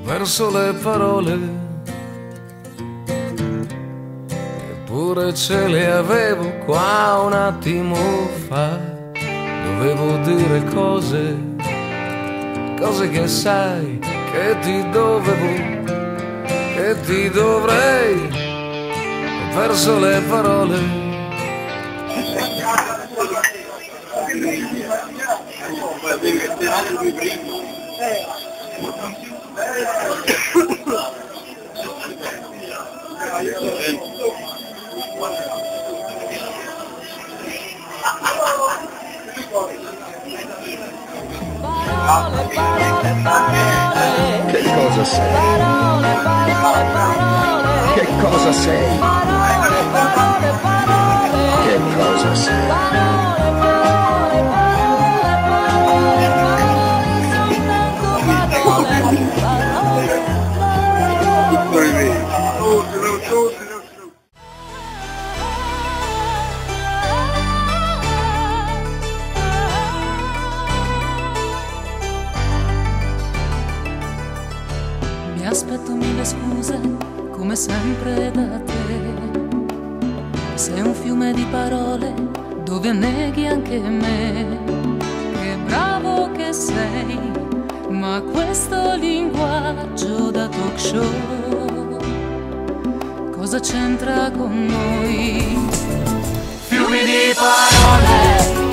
perso le parole, eppure ce le avevo qua un attimo fa. Dovevo dire cose che sai che ti dovevo, che ti dovrei. Ho perso le parole. Parole, parole, parole. Che cosa sei? Parole, parole, parole. Che cosa sei? Parole, parole, parole. Che cosa sei? Parole, parole, parole, parole, parole, soltanto parole, parole, parole. Mi aspetto mille scuse, come sempre da te. Sei un fiume di parole dove anneghi anche me. Che bravo che sei, ma questo linguaggio da talk show cosa c'entra con noi? Fiumi di parole.